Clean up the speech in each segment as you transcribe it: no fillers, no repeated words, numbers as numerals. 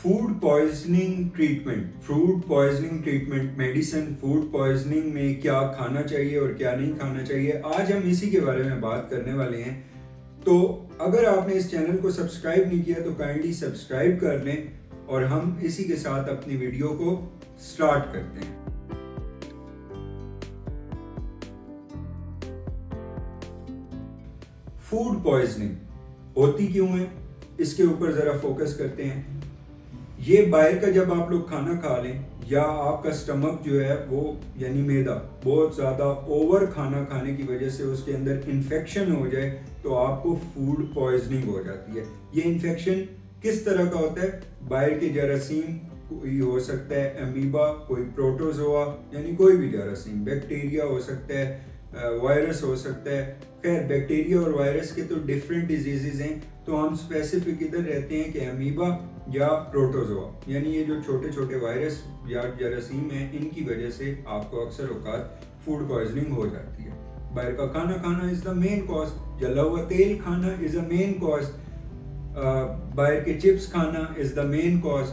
Food poisoning treatment, medicine food poisoning में क्या खाना चाहिए और क्या नहीं खाना चाहिए, आज हम इसी के बारे में बात करने वाले हैं। तो अगर आपने इस चैनल को सब्सक्राइब नहीं किया तो काइंडली सब्सक्राइब कर लें और हम इसी के साथ अपनी वीडियो को स्टार्ट करते हैं। फूड पॉइजनिंग होती क्यों है, इसके ऊपर जरा फोकस करते हैं। ये बाहर का जब आप लोग खाना खा लें या आपका स्टमक जो है वो यानी मैदा बहुत ज़्यादा ओवर खाना खाने की वजह से उसके अंदर इन्फेक्शन हो जाए तो आपको फूड पॉइजनिंग हो जाती है। ये इन्फेक्शन किस तरह का होता है? बाहर के जरासीम कोई हो सकता है, अमीबा, कोई प्रोटोजोआ यानी कोई भी जरासीम, बैक्टीरिया हो सकता है, वायरस हो सकता है। खैर बैक्टीरिया और वायरस के तो डिफरेंट डिजीजेज हैं, तो हम स्पेसिफिक इधर रहते हैं कि अमीबा या प्रोटोजोआ यानी ये जो छोटे छोटे वायरस या जरासीम हैं, इनकी वजह से आपको अक्सर औकात फूड पॉइजनिंग हो जाती है। बाहर का खाना खाना इज द मेन कॉज, जला हुआ तेल खाना इज द मेन कॉज, बाहर के चिप्स खाना इज द मेन कॉज।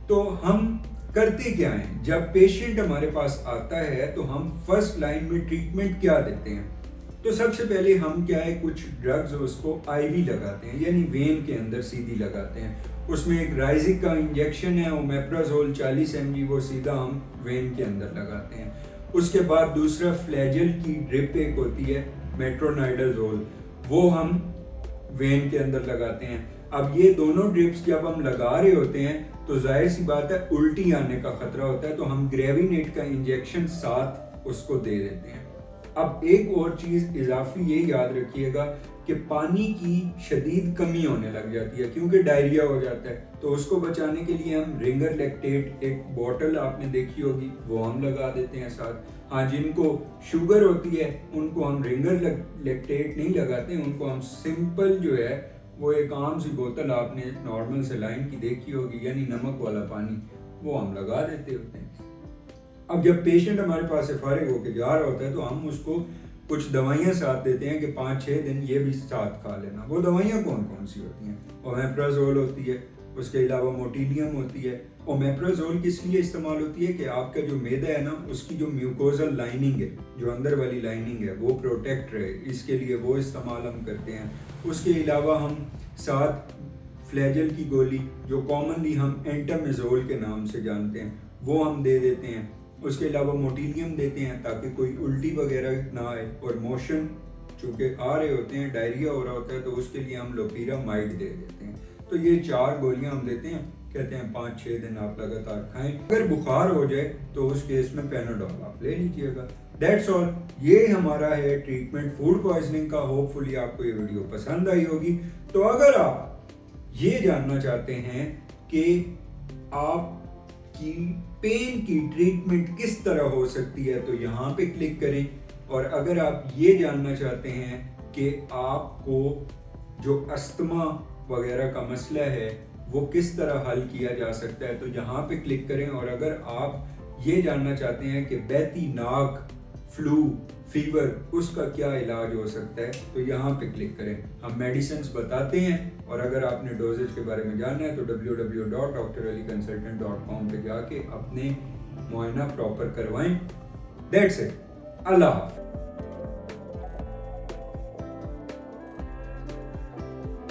तो हम करते क्या हैं? जब पेशेंट हमारे पास आता है तो हम फर्स्ट लाइन में ट्रीटमेंट क्या देते हैं? तो सबसे पहले हम क्या है, कुछ ड्रग्स उसको आईवी लगाते हैं यानी वेन के अंदर सीधी लगाते हैं। उसमें एक राइजिक का इंजेक्शन है, ओमेप्राजोल 40 mg, वो सीधा हम वेन के अंदर लगाते हैं। उसके बाद दूसरा फ्लैजल की ड्रिप एक होती है, मेट्रोनाइडाजोल, वो हम वेन के अंदर लगाते हैं। अब ये दोनों ड्रिप्स जब हम लगा रहे होते हैं तो जाहिर सी बात है उल्टी आने का खतरा होता है, तो हम ग्रेविनेट का इंजेक्शन साथ उसको दे देते हैं। अब एक और चीज इजाफी ये याद रखिएगा कि पानी की शदीद कमी होने लग जाती है क्योंकि डायरिया हो जाता है, तो उसको बचाने के लिए हम रिंगर लैक्टेट, एक बॉटल आपने देखी होगी, वो हम लगा देते हैं साथ। हाँ, जिनको शुगर होती है उनको हम रिंगर लैक्टेट नहीं लगाते, उनको हम सिंपल जो है वो एक आम सी बोतल आपने नॉर्मल सेलाइन की देखी होगी यानी नमक वाला पानी, वो हम लगा देते होते हैं। अब जब पेशेंट हमारे पास से फारिग होकर जा रहा होता है तो हम उसको कुछ दवाइयाँ साथ देते हैं कि 5-6 दिन ये भी साथ खा लेना। वो दवाइयाँ कौन कौन सी होती हैं? ओमेप्राजोल होती है, उसके अलावा मोटिलियम होती है। ओमेप्राजोल किस लिए इस्तेमाल होती है कि आपका जो मैदा है ना, उसकी जो म्यूकोजल लाइनिंग है, जो अंदर वाली लाइनिंग है, वो प्रोटेक्ट रहे, इसके लिए वो इस्तेमाल हम करते हैं। उसके अलावा हम साथ फ्लैजल की गोली, जो कॉमनली हम एंटामेजोल के नाम से जानते हैं, वो हम दे देते हैं। उसके अलावा मोटिलियम देते हैं ताकि कोई उल्टी वगैरह ना आए, और मोशन चूँकि आ रहे होते हैं, डायरिया हो रहा होता है, तो उसके लिए हम लोपिरामाइड दे देते हैं। तो ये 4 गोलियां हम देते हैं, कहते हैं 5-6 दिन आप लगातार खाएं। अगर बुखार हो जाए तो उस केस में पैनाडोल आप ले लीजिएगा। That's all. ये हमारा है ट्रीटमेंट फूड पॉइजनिंग का। होपफुली आपको ये वीडियो पसंद आई होगी। तो अगर आप ये जानना चाहते हैं कि आपकी पेन की ट्रीटमेंट किस तरह हो सकती है तो यहाँ पे क्लिक करें। और अगर आप ये जानना चाहते हैं कि आपको जो अस्थमा वगैरह का मसला है वो किस तरह हल किया जा सकता है तो यहाँ पे क्लिक करें। और अगर आप ये जानना चाहते हैं कि बहती नाक, फ्लू, फीवर, उसका क्या इलाज हो सकता है तो यहाँ पे क्लिक करें। हम मेडिसिन बताते हैं, और अगर आपने डोजेज के बारे में जानना है तो www.draliconsultant.com पे जाके अपने मुआयना प्रॉपर करवाएं। That's it. अल्लाह हाफ़िज़।